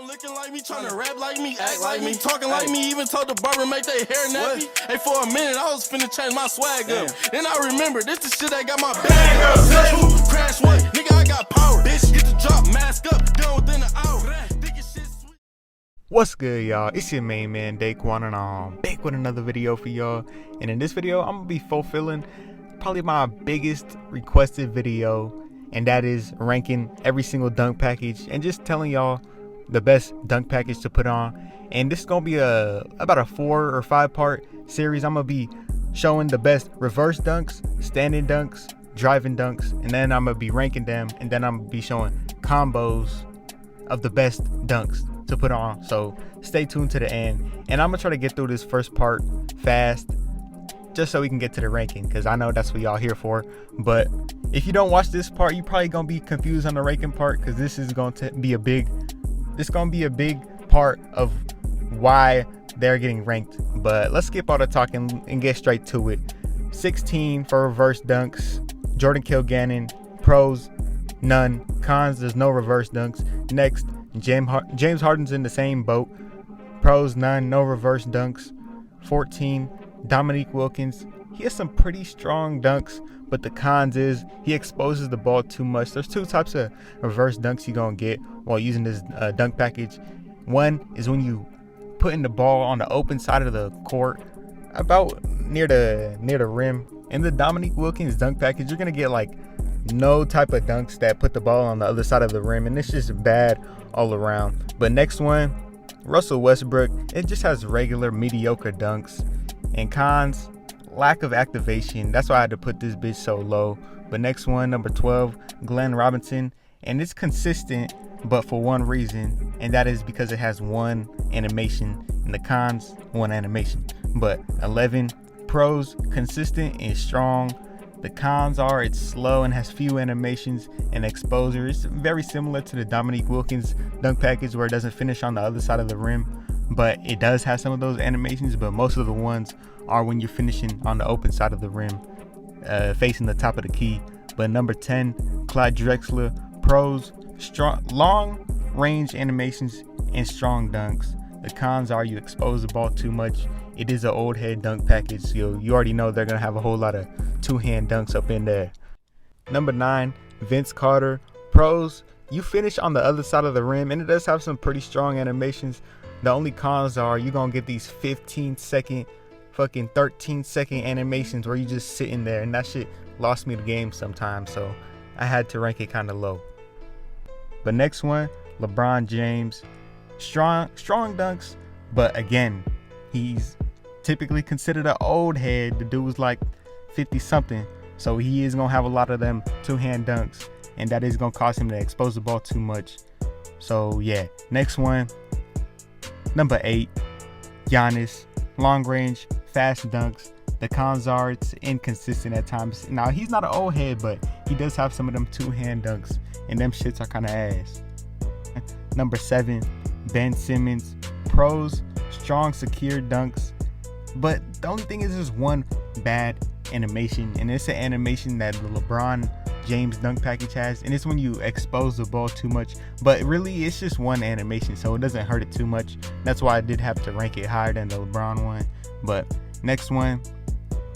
looking like me, trying to rap like me, act like me, talking like me, even told the barber make their hair nappy. Hey, for a minute, I was finna change my swag up. Then I remember, this the shit that got my bag up. Say who? Crash what? Nigga, I got power. Bitch, get the drop, mask up, done within an hour. What's good, y'all? It's your main man, Daquan, and I'm back with another video for y'all. And in this video, I'm gonna be fulfilling probably my biggest requested video, and that is ranking every single dunk package and just telling y'all the best dunk package to put on. And this is gonna be about a 4 or 5 part series. I'm gonna be showing the best reverse dunks, standing dunks, driving dunks, and then I'm gonna be ranking them, and then I'm gonna be showing combos of the best dunks to put on. So stay tuned to the end, and I'm gonna try to get through this first part fast just so we can get to the ranking, because I know that's what y'all here for. But if you don't watch this part, you probably gonna be confused on the ranking part, because this is going to be a big part of why they're getting ranked. But let's skip all the talking and get straight to it. 16 for reverse dunks, Jordan Kilgannon. Pros, none. Cons, there's no reverse dunks. Next, James Harden's in the same boat. Pros, none, no reverse dunks. 14, Dominique Wilkins. He has some pretty strong dunks, but the cons is he exposes the ball too much. There's 2 types of reverse dunks you're gonna get while using this dunk package. One is when you putting the ball on the open side of the court, about near the rim. In the Dominique Wilkins dunk package, you're gonna get like no type of dunks that put the ball on the other side of the rim, and it's just bad all around. But next one, Russell Westbrook. It just has regular mediocre dunks. And cons, lack of activation. That's why I had to put this bitch so low. But next one, number 12, Glenn Robinson. And it's consistent, but for one reason, and that is because it has 1 animation. And the cons, 1 animation. But 11, pros, consistent and strong. The cons are it's slow and has few animations and exposure. It's very similar to the Dominique Wilkins dunk package, where it doesn't finish on the other side of the rim, but it does have some of those animations. But most of the ones are when you're finishing on the open side of the rim, facing the top of the key. But number 10, Clyde Drexler. Pros, strong, long range animations and strong dunks. The cons are you expose the ball too much. It is an old head dunk package, so you already know they're gonna have a whole lot of 2-hand dunks up in there. Number 9, Vince Carter. Pros, you finish on the other side of the rim, and it does have some pretty strong animations. The only cons are you're gonna get these 15-second, fucking 13-second animations where you just sitting there, and that shit lost me the game sometimes, so I had to rank it kind of low. But next one, LeBron James. Strong dunks, but again, he's typically considered an old head. The dude was like 50 something, so he is gonna have a lot of them 2-hand dunks, and that is gonna cause him to expose the ball too much. So yeah, next one, number 8, Giannis. Long range, fast dunks. The cons are it's inconsistent at times. Now, he's not an old head, but he does have some of them 2-hand dunks, and them shits are kind of ass. Number 7, Ben Simmons. Pros, strong, secure dunks, but the only thing is there's 1 bad animation, and it's an animation that the LeBron James dunk package has, and it's when you expose the ball too much. But really, it's just 1 animation, so it doesn't hurt it too much. That's why I did have to rank it higher than the LeBron one. But next one,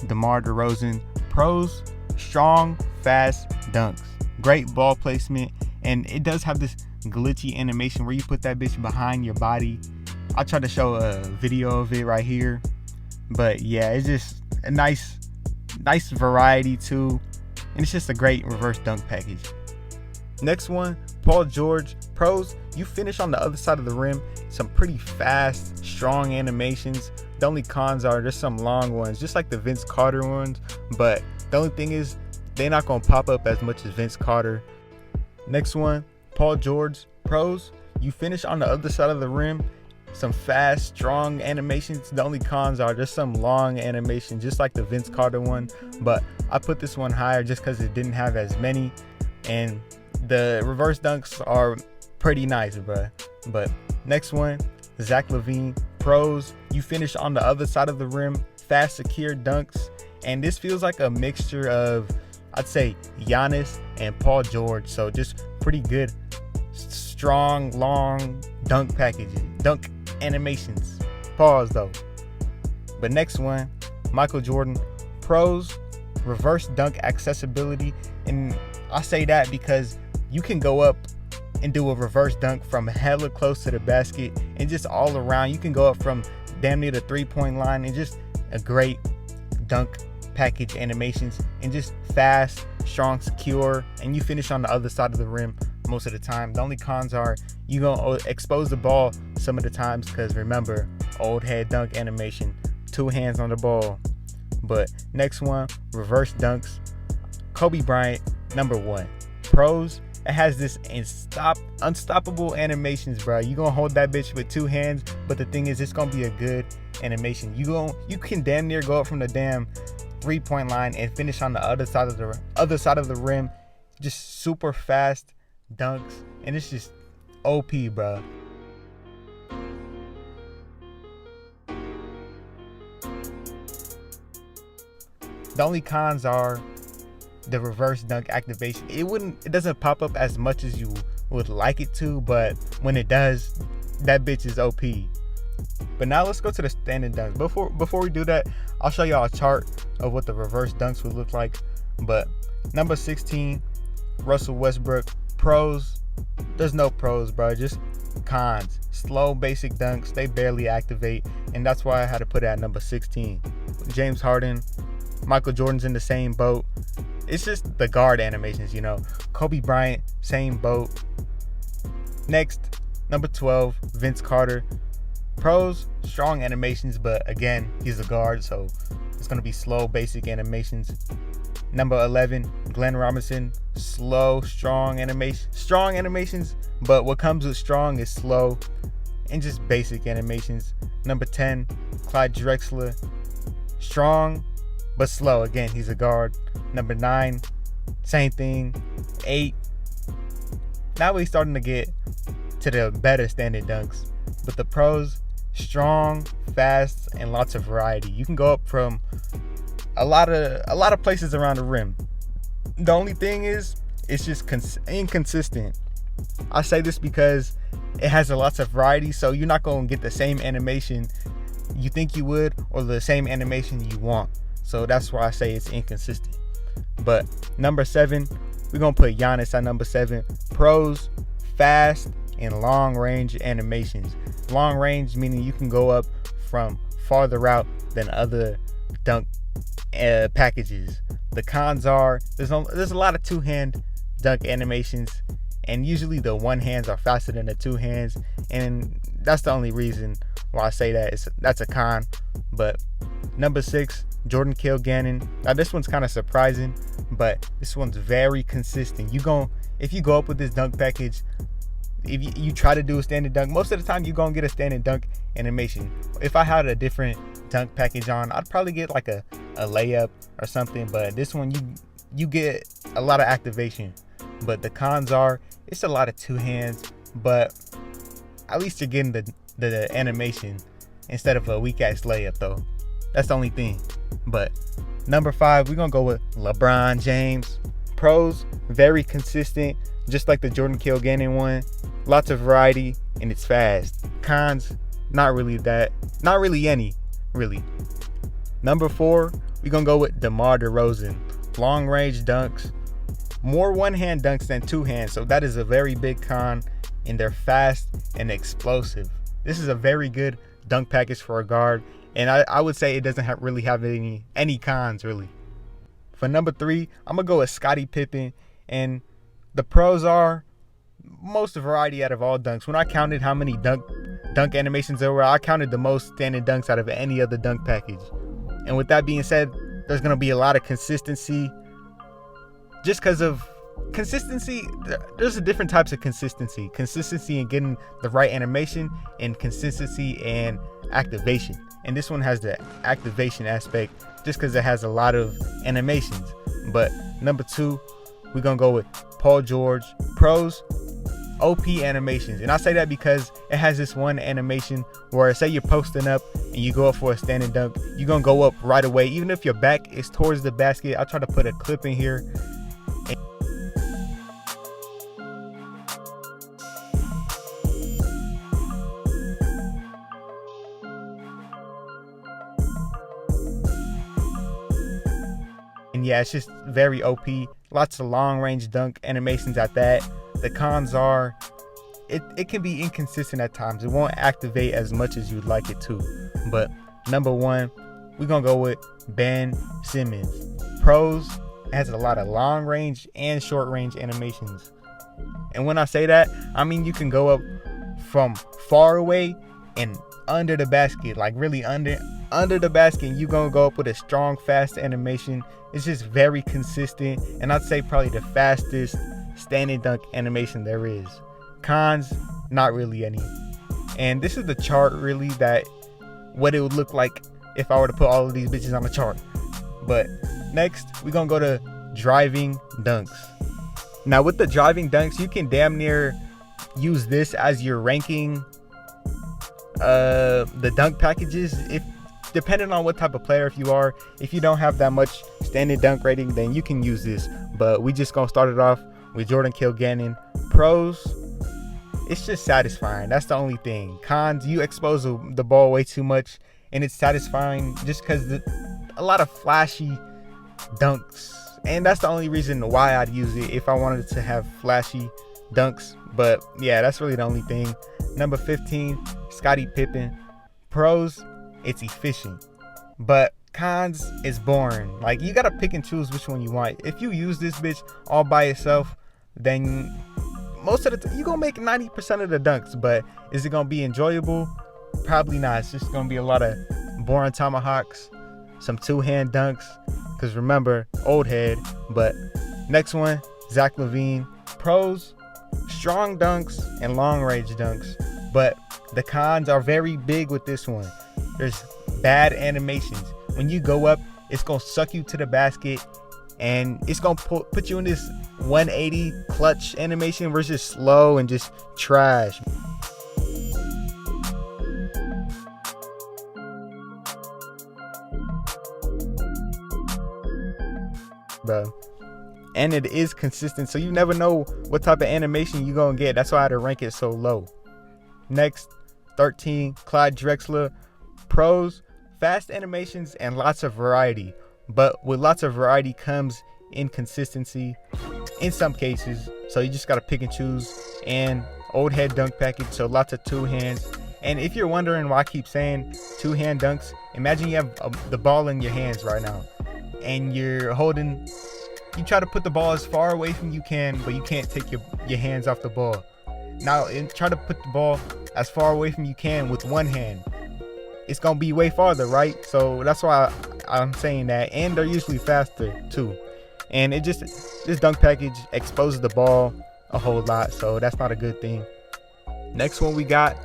DeMar DeRozan. Pros, strong, fast dunks, great ball placement, and it does have this glitchy animation where you put that bitch behind your body. I'll try to show a video of it right here. But yeah, it's just a nice variety too, and it's just a great reverse dunk package. Next one, Paul George. Pros, you finish on the other side of the rim. Some pretty fast, strong animations. The only cons are there's some long ones, just like the Vince Carter ones, but the only thing is they're not gonna pop up as much as Vince Carter. Next one, Paul George. Pros, you finish on the other side of the rim. Some fast, strong animations. The only cons are there's some long animations, just like the Vince Carter one, but I put this one higher just because it didn't have as many, and the reverse dunks are pretty nice, bruh. But next one, Zach LaVine. Pros, you finish on the other side of the rim. Fast, secure dunks, and this feels like a mixture of, I'd say, Giannis and Paul George. So just pretty good, strong, long dunk packages, dunk animations. Pause though. But next one, Michael Jordan, pros, reverse dunk accessibility. And I say that because you can go up and do a reverse dunk from hella close to the basket and just all around. You can go up from damn near the 3-point line, and just a great dunk package animations, and just fast, strong, secure, and you finish on the other side of the rim most of the time. The only cons are you gonna expose the ball some of the times, because remember, old head dunk animation, 2 hands on the ball. But next one, reverse dunks. Kobe Bryant, number 1. Pros, it has this unstoppable animations, bro. You gonna hold that bitch with 2 hands, but the thing is, it's gonna be a good animation. You can damn near go up from the damn 3-point line and finish on the other side of the rim. Just super fast dunks, and it's just OP, bro. The only cons are the reverse dunk activation. It doesn't pop up as much as you would like it to, but when it does, that bitch is OP. But now let's go to the standing dunks. Before we do that, I'll show y'all a chart of what the reverse dunks would look like. But number 16, Russell Westbrook. Pros, there's no pros, bro. Just cons. Slow basic dunks, they barely activate, and that's why I had to put it at number 16. James Harden, Michael Jordan's in the same boat. It's just the guard animations, you know. Kobe Bryant, same boat. Next, number 12, Vince Carter. Pros, strong animations, but again, he's a guard, so it's going to be slow, basic animations. Number 11, Glenn Robinson. Slow, strong animations, but what comes with strong is slow and just basic animations. Number 10, Clyde Drexler. Strong, but slow. Again, he's a guard. Number 9, same thing. 8, now we're starting to get to the better standing dunks. But the pros, strong, fast, and lots of variety. You can go up from a lot of places around the rim. The only thing is, it's just inconsistent. I say this because it has lots of variety, so you're not going to get the same animation you think you would, or the same animation you want. So that's why I say it's inconsistent. But number 7, we're going to put Giannis at number 7. Pros, fast and long range animations. Long range meaning you can go up from farther out than other dunk packages. The cons are there's a lot of 2-hand dunk animations, and usually the 1 hands are faster than the 2 hands, and that's the only reason why I say that's a con. But number 6, Jordan Kilgannon. Now this one's kind of surprising, but this one's very consistent. If you go up with this dunk package, if you try to do a standing dunk, most of the time you're gonna get a standing dunk animation. If I had a different dunk package on, I'd probably get like a layup or something, but this one you get a lot of activation. But the cons are it's a lot of 2 hands, but at least you're getting the animation instead of a weak ass layup though. That's the only thing. But number 5, we're gonna go with LeBron James. Pros, very consistent, just like the Jordan Kilgannon one. Lots of variety, and it's fast. Cons, not really any, really. Number 4, we're gonna go with DeMar DeRozan. Long range dunks, more 1-hand dunks than 2 hands, so that is a very big con, and they're fast and explosive. This is a very good dunk package for a guard, and I would say it doesn't really have any cons really. For number 3, I'm gonna go with Scottie Pippen, and the pros are most variety out of all dunks. When I counted how many dunk animations there were, I counted the most standing dunks out of any other dunk package. And with that being said, there's gonna be a lot of consistency. Just because of consistency, there's different types of consistency. Consistency in getting the right animation, and consistency and activation. And this one has the activation aspect just because it has a lot of animations. But number 2, we're gonna go with Paul George. Pros, OP animations. And I say that because it has this one animation where, say you're posting up and you go up for a standing dunk, you're gonna go up right away even if your back is towards the basket. I'll try to put a clip in here. yeah, it's just very OP. Lots of long range dunk animations at that. The cons are it can be inconsistent at times. It won't activate as much as you'd like it to. But number one, we're gonna go with Ben Simmons. Pros, has a lot of long range and short range animations. And when I say that, I mean you can go up from far away and under the basket, like really under the basket, and you gonna go up with a strong fast animation. It's just very consistent, and I'd say probably the fastest standing dunk animation there is. Cons, not really any. And this is the chart really, that what it would look like if I were to put all of these bitches on a chart. But next, we're gonna go to driving dunks. Now with the driving dunks, you can damn near use this as your ranking the dunk packages, if depending on what type of player. If you don't have that much standing dunk rating, then you can use this. But we just gonna start it off with Jordan Kilgannon. Pros, it's just satisfying. That's the only thing. Cons, you expose the ball way too much, and it's satisfying just because a lot of flashy dunks, and that's the only reason why I'd use it, if I wanted to have flashy dunks. But yeah, that's really the only thing. Number 15, Scottie Pippen. Pros, it's efficient, but cons, it's boring. Like, you gotta pick and choose which one you want. If you use this bitch all by itself, then most of the time you're gonna make 90% of the dunks. But is it gonna be enjoyable? Probably not. It's just gonna be a lot of boring tomahawks, some two-hand dunks, because remember, old head. But next one, Zach LaVine. Pros, strong dunks and long range dunks, but the cons are very big with this one. There's bad animations. When you go up, it's gonna suck you to the basket, and it's gonna put you in this 180 clutch animation where it's just slow and just trash. Bro. And it is consistent, so you never know what type of animation you're gonna get. That's why I had to rank it so low. Next, 13, Clyde Drexler. Pros, fast animations and lots of variety, but with lots of variety comes inconsistency in some cases, so you just gotta pick and choose. And old head dunk package, so lots of two hands. And if you're wondering why I keep saying two hand dunks, imagine you have the ball in your hands right now, and you try to put the ball as far away from you can, but you can't take your hands off the ball. Now, try to put the ball as far away from you can with one hand. It's gonna be way farther, right? So that's why I'm saying that. And they're usually faster too. And this dunk package exposes the ball a whole lot, so that's not a good thing. Next one, we got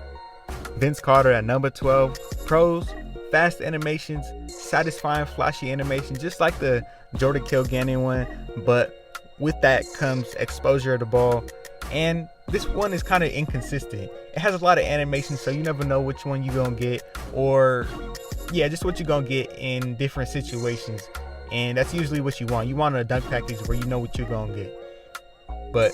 Vince Carter at number 12. Pros, fast animations, satisfying flashy animations, just like the Jordan Kilgannon one, but with that comes exposure of the ball. And this one is kind of inconsistent. It has a lot of animations, so you never know which one you're gonna get, or yeah, just what you're gonna get in different situations. And that's usually what you want. You want a dunk package where you know what you're gonna get. But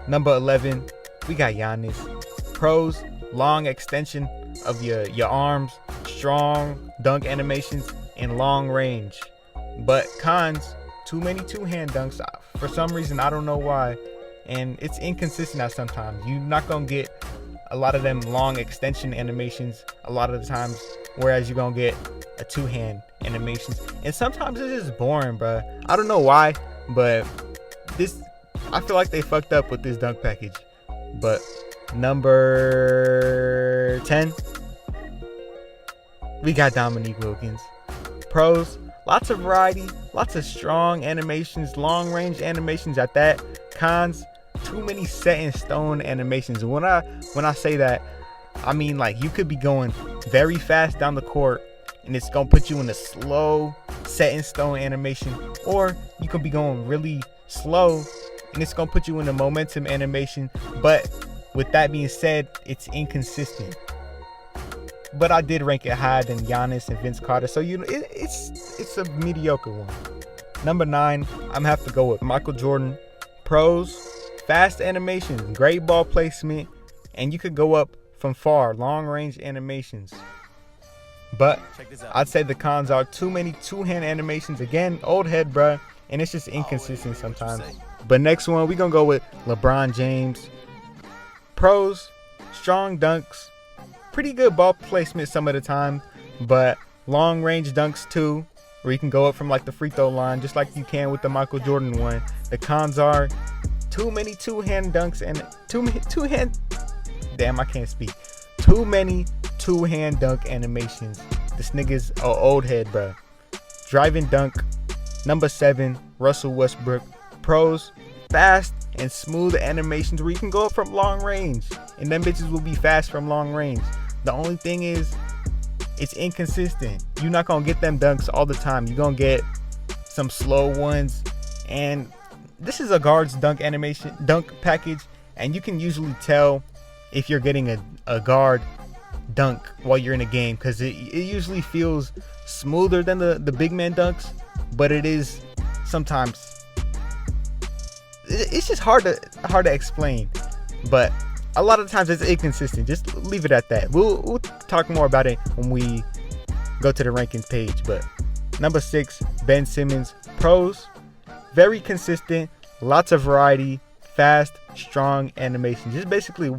number 11, we got Giannis. Pros, long extension of your arms, strong dunk animations, and long range. But cons, too many two-hand dunks. For some reason, I don't know why, and it's inconsistent at sometimes. You're not gonna get a lot of them long extension animations a lot of the times, whereas you're gonna get a two-hand animations. And sometimes it's just boring, bro. I don't know why, but I feel like they fucked up with this dunk package. But number 10, we got Dominique Wilkins. Pros, lots of variety, lots of strong animations, long range animations at that. Cons, too many set in stone animations. When I say that, I mean like you could be going very fast down the court and it's gonna put you in a slow set in stone animation, or you could be going really slow and it's gonna put you in a momentum animation. But with that being said, it's inconsistent. But I did rank it higher than Giannis and Vince Carter, so it's a mediocre one. Number 9, I'm gonna have to go with Michael Jordan. Pros, fast animations, great ball placement, and you could go up from far, long range animations. But I'd say the cons are too many two-hand animations. Again, old head, bruh. and it's just inconsistent sometimes. But next one, we're going to go with LeBron James. Pros, strong dunks, pretty good ball placement some of the time, but long range dunks too, where you can go up from like the free throw line, just like you can with the Michael Jordan one. The cons are too many two-hand dunks and too many two-hand dunk animations. This nigga's an old head, bro. Driving dunk, number 7, Russell Westbrook. Pros, fast and smooth animations where you can go up from long range, and them bitches will be fast from long range. The only thing is, it's inconsistent. You're not gonna get them dunks all the time. You're gonna get some slow ones, and this is a guard's dunk package, and you can usually tell if you're getting a guard dunk while you're in a game, because it usually feels smoother than the big man dunks, but it is sometimes, it's just hard to explain. But a lot of times it's inconsistent. Just leave it at that. We'll talk more about it when we go to the rankings page. But number 6, Ben Simmons. Pros, very consistent, lots of variety, fast, strong animation. Just basically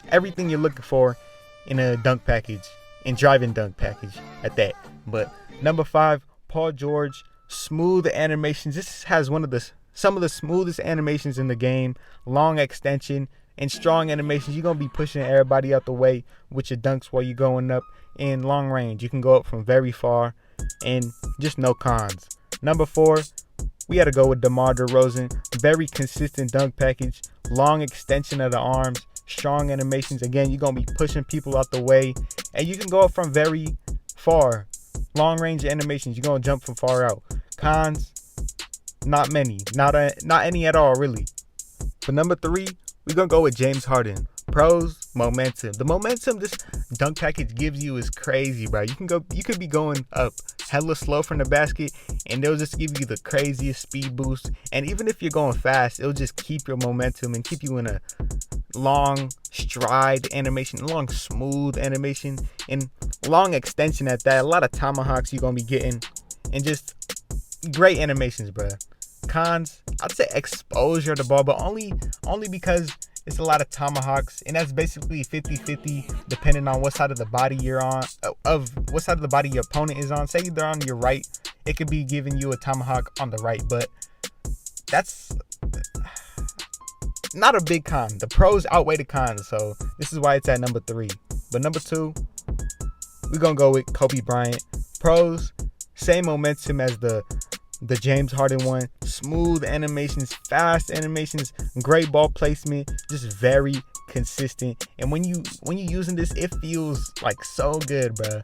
everything you're looking for in a dunk package, in driving dunk package at that. But number 5, Paul George. Smooth animations. This has some of the smoothest animations in the game. Long extension and strong animations. You're gonna be pushing everybody out the way with your dunks while you're going up in long range. You can go up from very far, and just no cons. Number 4, we had to go with DeMar DeRozan. Very consistent dunk package, long extension of the arms, strong animations. Again, you're gonna be pushing people out the way, and you can go up from very far. Long range animations. You're gonna jump from far out. Cons, not many, not any at all, really. For number 3, we're gonna go with James Harden. Pros, momentum. The momentum this dunk package gives you is crazy, bro. You could be going up hella slow from the basket, and they'll just give you the craziest speed boost. And even if you're going fast, it'll just keep your momentum and keep you in a long stride animation, long smooth animation, and long extension at that. A lot of tomahawks you're gonna be getting, and just great animations, bro. Cons, I'd say exposure to the ball, but only because it's a lot of tomahawks, and that's basically 50-50 depending on what side of the body you're on, what side of the body your opponent is on. Say they're on your right, it could be giving you a tomahawk on the right, but that's not a big con. The pros outweigh the cons, so this is why it's at number 3. But number 2, we're gonna go with Kobe Bryant. Pros, same momentum as the James Harden one. Smooth animations, fast animations, great ball placement, just very consistent. And when you using this, it feels like so good, bro.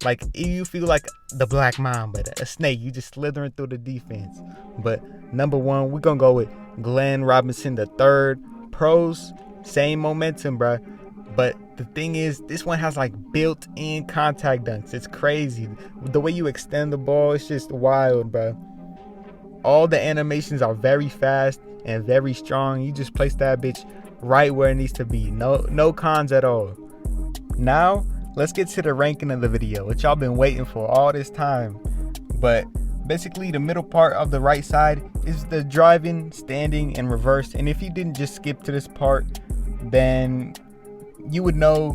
Like you feel like the Black Mamba, a snake. You just slithering through the defense. But number 1, we're gonna go with Glenn Robinson III. Pros, same momentum, bro. But the thing is, this one has like built-in contact dunks. It's crazy. The way you extend the ball, it's just wild, bro. All the animations are very fast and very strong. You just place that bitch right where it needs to be. No cons at all. Now, let's get to the ranking of the video, which y'all been waiting for all this time. But basically, the middle part of the right side is the driving, standing, and reverse. And if you didn't just skip to this part, then you would know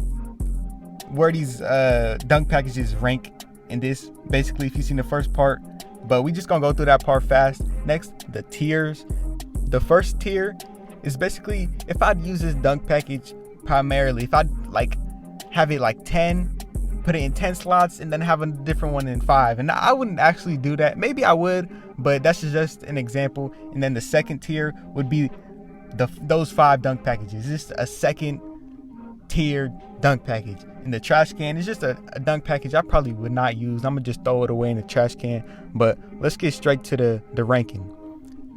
where these dunk packages rank in this. Basically, if you've seen the first part. But we just gonna go through that part fast. Next, the tiers. The first tier is basically, if I'd use this dunk package primarily, if I'd like have it like 10, put it in 10 slots, and then have a different one in 5. And I wouldn't actually do that. Maybe I would, but that's just an example. And then the second tier would be those 5 dunk packages. It's just a second tier dunk package. And the trash can is just a dunk package I probably would not use. I'm gonna just throw it away in the trash can. But let's get straight to the ranking.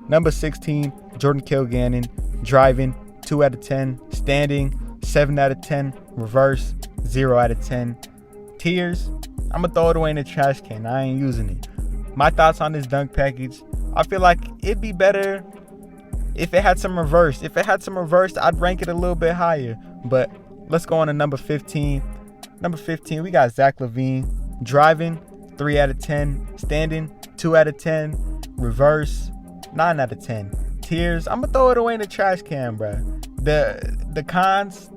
Number 16, Jordan Kilgannon. Driving, 2 out of 10. Standing, 7 out of 10. Reverse, 0 out of 10. Tiers, I'm gonna throw it away in the trash can. I ain't using it. My thoughts on this dunk package, I feel like it'd be better if it had some reverse. If it had some reverse, I'd rank it a little bit higher. But let's go on to number 15. Number 15, we got Zach LaVine. Driving, 3 out of 10. Standing, 2 out of 10. Reverse, 9 out of 10. Tiers, I'm gonna throw it away in the trash can, bro. The cons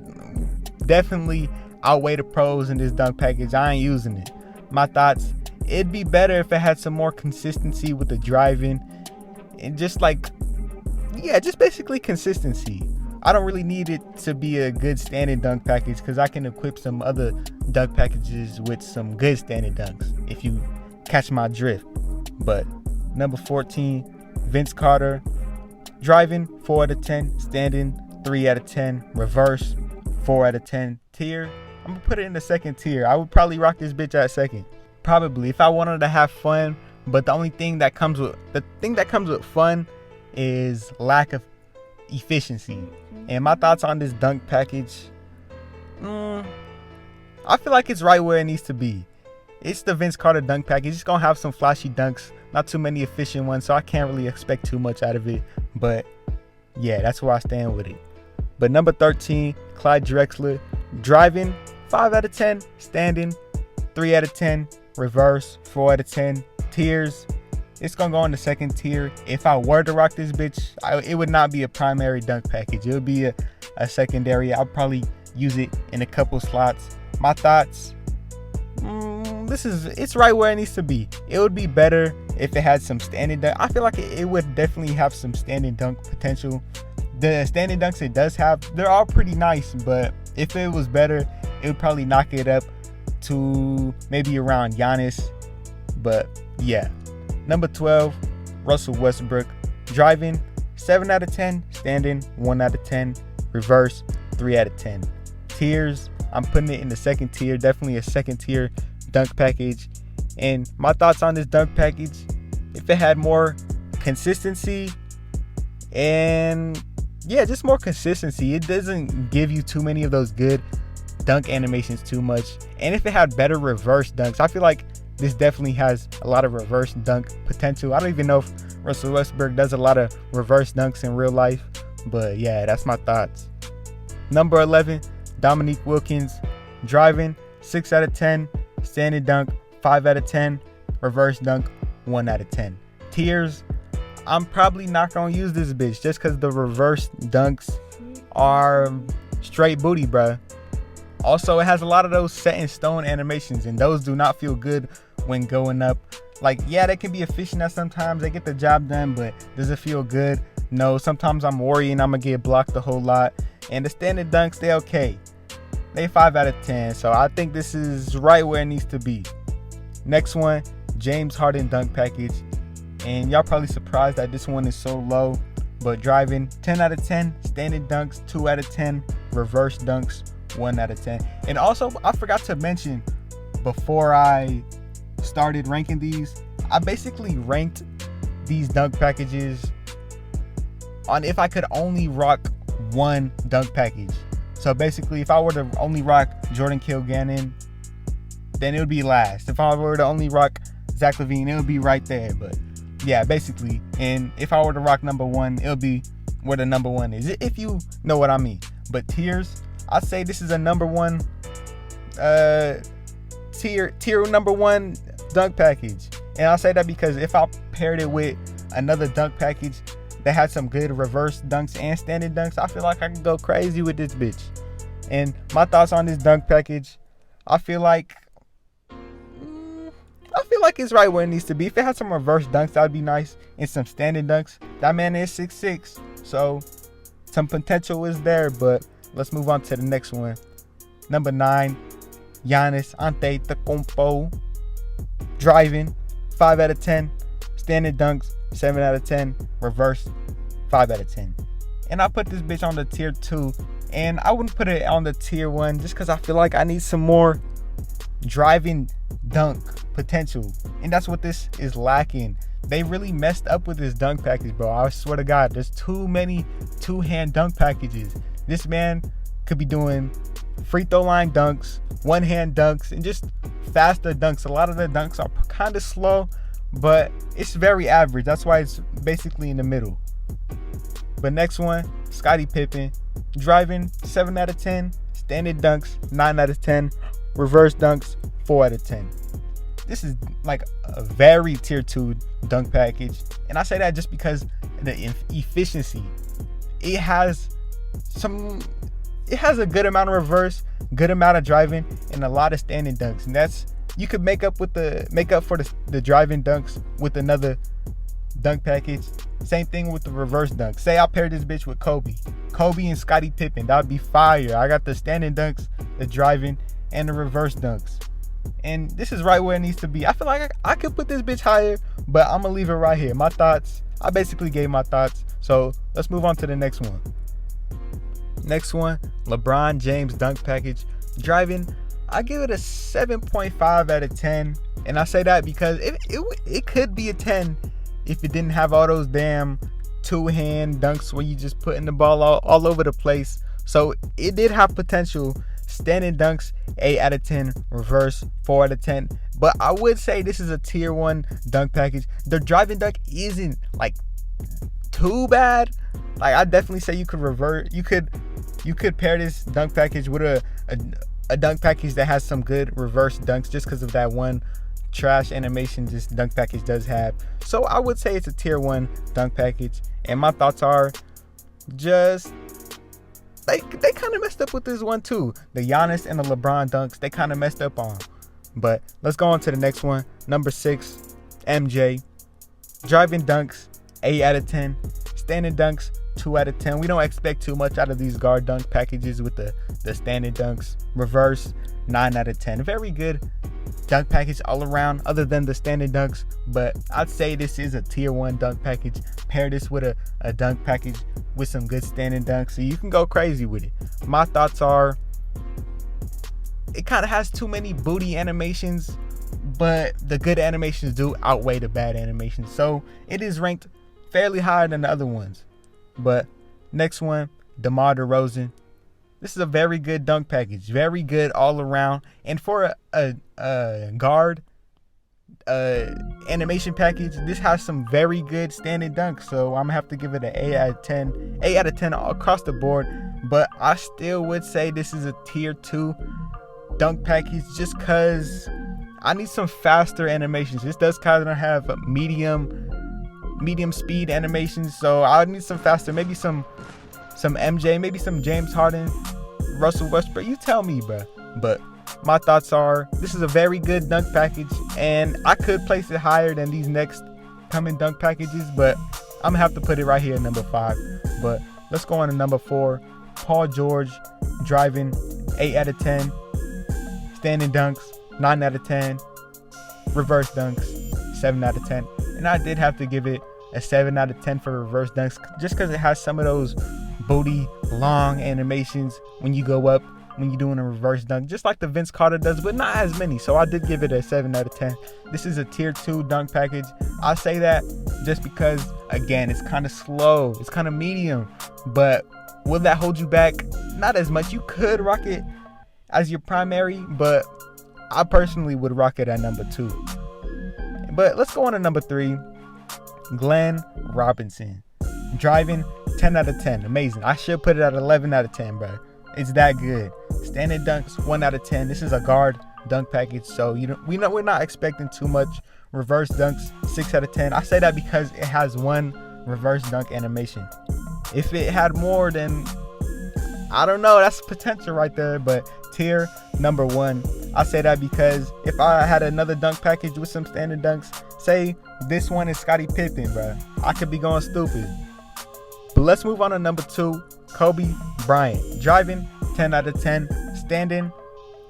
definitely outweigh the pros in this dunk package. I ain't using it. My thoughts, it'd be better if it had some more consistency with the driving and just basically consistency. I don't really need it to be a good standing dunk package because I can equip some other dunk packages with some good standing dunks, if you catch my drift. But number 14, Vince Carter. Driving, 4 out of 10. Standing, 3 out of 10. Reverse, 4 out of 10. Tier, I'm gonna put it in the second tier. I would probably rock this bitch at second. Probably, if I wanted to have fun. But the thing that comes with fun is lack of efficiency. And my thoughts on this dunk package, I feel like it's right where it needs to be. It's the Vince Carter dunk package. It's gonna have some flashy dunks, not too many efficient ones, so I can't really expect too much out of it. But yeah, that's where I stand with it. But number 13, Clyde Drexler. Driving, 5 out of 10. Standing, 3 out of 10. Reverse, 4 out of 10. Tiers, it's gonna go in the second tier. If I were to rock this bitch, it would not be a primary dunk package. It would be a secondary. I'll probably use it in a couple slots. My thoughts, it's right where it needs to be. It would be better if it had some standing dunk. I feel like it would definitely have some standing dunk potential. The standing dunks it does have, they're all pretty nice, but if it was better, it would probably knock it up to maybe around Giannis. But yeah. Number 12, Russell Westbrook. Driving, 7 out of 10. Standing, 1 out of 10. Reverse, 3 out of 10. Tiers, I'm putting it in the second tier. Definitely a second tier dunk package. And my thoughts on this dunk package, if it had more consistency and just more consistency, it doesn't give you too many of those good dunk animations too much. And if it had better reverse dunks, I feel like this definitely has a lot of reverse dunk potential. I don't even know if Russell Westbrook does a lot of reverse dunks in real life, but yeah, that's my thoughts. Number 11, Dominique Wilkins. Driving, 6 out of 10. Standing dunk, 5 out of 10. Reverse dunk, 1 out of 10. Tiers, I'm probably not gonna use this bitch just because the reverse dunks are straight booty, bruh. Also, it has a lot of those set in stone animations, and those do not feel good when going up. Like, yeah, they can be efficient at sometimes, they get the job done, but does it feel good? No, sometimes I'm worrying I'm gonna get blocked a whole lot. And the standard dunks, they okay. They 5 out of 10, so I think this is right where it needs to be. Next one, James Harden dunk package. And y'all probably surprised that this one is so low, but driving, 10 out of 10. Standing dunks, 2 out of 10. Reverse dunks, 1 out of 10. And also, I forgot to mention before I started ranking these, I basically ranked these dunk packages on if I could only rock one dunk package. So basically, if I were to only rock Jordan Kilgannon, then it would be last. If I were to only rock Zach LaVine, it would be right there. But yeah, basically, and if I were to rock number one, it would be where the number one is, if you know what I mean. But tiers, I'd say this is a number one tier number one dunk package. And I'll say that because if I paired it with another dunk package that had some good reverse dunks and standing dunks, I feel like I can go crazy with this bitch. And my thoughts on this dunk package, I feel like it's right where it needs to be. If it had some reverse dunks, that would be nice, and some standing dunks. That man is 6'6", so some potential is there. But let's move on to the next one. Number 9, Giannis Antetokounmpo. Driving, 5 out of 10. Standing dunks, 7 out of 10. Reverse, 5 out of 10. And I put this bitch on the tier 2. And I wouldn't put it on the tier 1 just because I feel like I need some more driving dunk potential. And that's what this is lacking. They really messed up with this dunk package, bro. I swear to God, there's too many two-hand dunk packages. This man could be doing free throw line dunks, one-hand dunks, and just faster dunks. A lot of the dunks are kind of slow, but it's very average. That's why it's basically in the middle. But next one, Scottie Pippen. Driving, 7 out of 10. Standing dunks, 9 out of 10. Reverse dunks, 4 out of 10. this is like a very tier 2 dunk package, and I say that just because the efficiency. It has a good amount of reverse, good amount of driving, and a lot of standing dunks, and that's you could make up for the driving dunks with another dunk package. Same thing with the reverse dunk. Say I pair this bitch with Kobe and Scottie Pippen, that would be fire. I got the standing dunks, the driving, and the reverse dunks, and this is right where it needs to be. I feel like I could put this bitch higher, but I'm gonna leave it right here. My thoughts, I basically gave my thoughts, so let's move on to the next one. Next one, LeBron James dunk package. Driving, I give it a 7.5 out of 10, and I say that because it could be a 10 if it didn't have all those damn two-hand dunks where you just putting the ball all over the place. So it did have potential. Standing dunks, 8 out of 10. Reverse, 4 out of 10. But I would say this is a tier 1 dunk package. The driving dunk isn't like too bad. Like, I definitely say you could revert. You could pair this dunk package with a dunk package that has some good reverse dunks, just because of that one trash animation this dunk package does have. So I would say it's a tier 1 dunk package, and my thoughts are just they kind of messed up with this one too. The Giannis and the LeBron dunks, they kind of messed up on. But let's go on to the next one. Number 6, MJ. Driving dunks, 8 out of 10. Standing dunks, 2 out of 10. We don't expect too much out of these guard dunk packages with the standing dunks. Reverse, 9 out of 10. Very good dunk package all around, other than the standing dunks. But I'd say this is a tier 1 dunk package. Pair this with a dunk package with some good standing dunks, so you can go crazy with it. My thoughts are, it kind of has too many booty animations, but the good animations do outweigh the bad animations, so it is ranked fairly higher than the other ones. But next one, DeMar DeRozan. This is a very good dunk package, very good all around, and for a guard animation package, this has some very good standing dunks, so I'm gonna have to give it an 8 out of 10. 8 out of 10 across the board. But I still would say this is a tier 2 dunk package, just because I need some faster animations. This does kind of have a medium speed animations, so I need some faster, maybe some MJ, maybe some James Harden, Russell Westbrook. You tell me, bro. But my thoughts are, this is a very good dunk package, and I could place it higher than these next coming dunk packages, but I'm gonna have to put it right here at number 5. But let's go on to number 4. Paul George. Driving, 8 out of 10. Standing dunks, 9 out of 10. Reverse dunks, 7 out of 10. And I did have to give it a 7 out of 10 for reverse dunks, just because it has some of those booty long animations when you go up, when you're doing a reverse dunk, just like the Vince Carter does, but not as many. So I did give it a 7 out of 10. This is a tier 2 dunk package. I say that just because, again, it's kind of slow, it's kind of medium, but will that hold you back? Not as much. You could rock it as your primary, but I personally would rock it at number 2. But let's go on to number 3. Glenn Robinson. Driving, 10 out of 10. Amazing. I should put it at 11 out of 10, bro. It's that good. Standing dunks, 1 out of 10. This is a guard dunk package, so we're not expecting too much. Reverse dunks, 6 out of 10. I say that because it has one reverse dunk animation. If it had more, then I don't know, that's potential right there. But tier number 1, I say that because if I had another dunk package with some standing dunks, say this one is Scottie Pippen, bro, I could be going stupid. But let's move on to number 2, Kobe Bryant. Driving, 10 out of 10. Standing,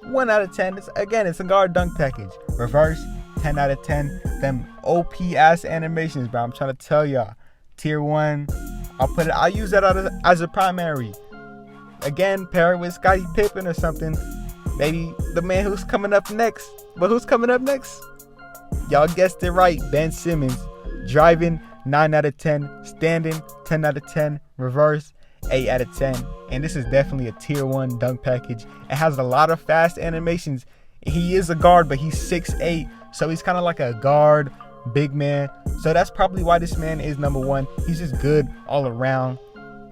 1 out of 10. It's a guard dunk package. Reverse, 10 out of 10. Them OP ass animations, bro. I'm trying to tell y'all. Tier 1, I'll use that as a primary. Again, pair it with Scottie Pippen or something. Maybe the man who's coming up next. But who's coming up next? Y'all guessed it right. Ben Simmons. Driving, 9 out of 10. Standing, 10 out of 10. Reverse, 8 out of 10. And this is definitely a tier 1 dunk package. It has a lot of fast animations. He is a guard, but he's 6'8", so he's kind of like a guard big man. So that's probably why this man is number 1. He's just good all around.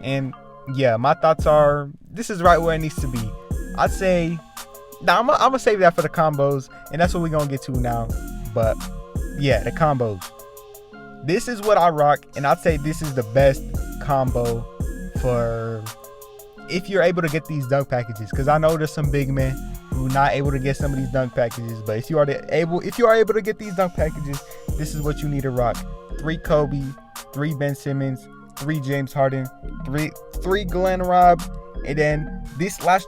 And yeah, my thoughts are, this is right where it needs to be. I'd say, I'm gonna save that for the combos, and that's what we're gonna get to now. But yeah, the combos. This is what I rock, and I'd say this is the best combo for if you're able to get these dunk packages, because I know there's some big men who are not able to get some of these dunk packages, but if you are able to get these dunk packages, this is what you need to rock. 3 Kobe, 3 Ben Simmons, 3 James Harden, 3 Glenn Robb, and then these last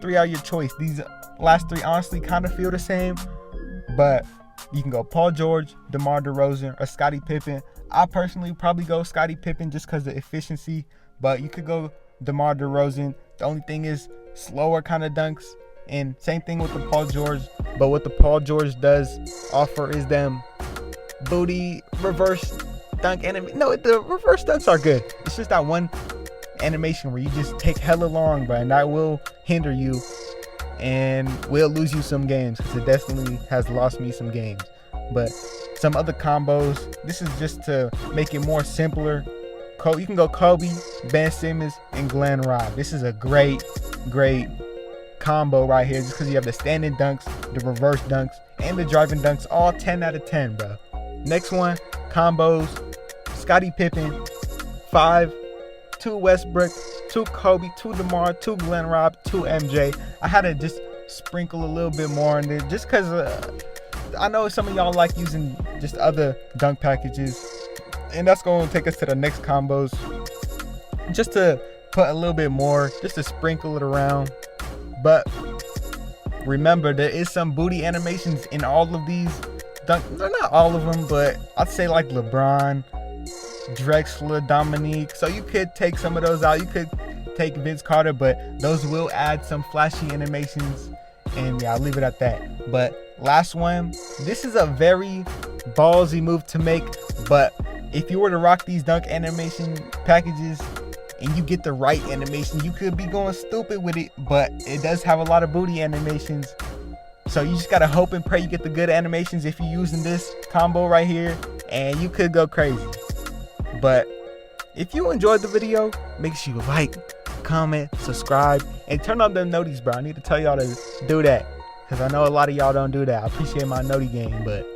3 are your choice. These last 3 honestly kind of feel the same, but you can go Paul George, DeMar DeRozan, or Scottie Pippen. I personally probably go Scottie Pippen just because of efficiency, but you could go DeMar DeRozan. The only thing is slower kind of dunks, and same thing with the Paul George. But what the Paul George does offer is them booty reverse dunk animation. No, the reverse dunks are good. It's just that one animation where you just take hella long, bro, and that will hinder you and will lose you some games, because it definitely has lost me some games. But some other combos, this is just to make it more simpler. You can go Kobe, Ben Simmons, and Glenn Robb. This is a great combo right here, just because you have the standing dunks, the reverse dunks, and the driving dunks, all 10 out of 10, bro. Next one, combos. Scottie Pippen, 5, 2 Westbrook, 2 Kobe, 2 DeMar, 2 Glenn Robb, 2 MJ. I had to just sprinkle a little bit more in there, just because I know some of y'all like using just other dunk packages, and that's going to take us to the next combos. Just to put a little bit more, just to sprinkle it around. But remember, there is some booty animations in all of these dunk. They're not all of them, but I'd say like LeBron, Drexler, Dominique. So you could take some of those out. You could take Vince Carter, but those will add some flashy animations. And yeah, I'll leave it at that. But last one, this is a very ballsy move to make, but if you were to rock these dunk animation packages and you get the right animation, you could be going stupid with it, but it does have a lot of booty animations. So you just gotta hope and pray you get the good animations if you're using this combo right here, and you could go crazy. But if you enjoyed the video, make sure you like, comment, subscribe, and turn on them noties, bro. I need to tell y'all to do that, because I know a lot of y'all don't do that. I appreciate my noti game, but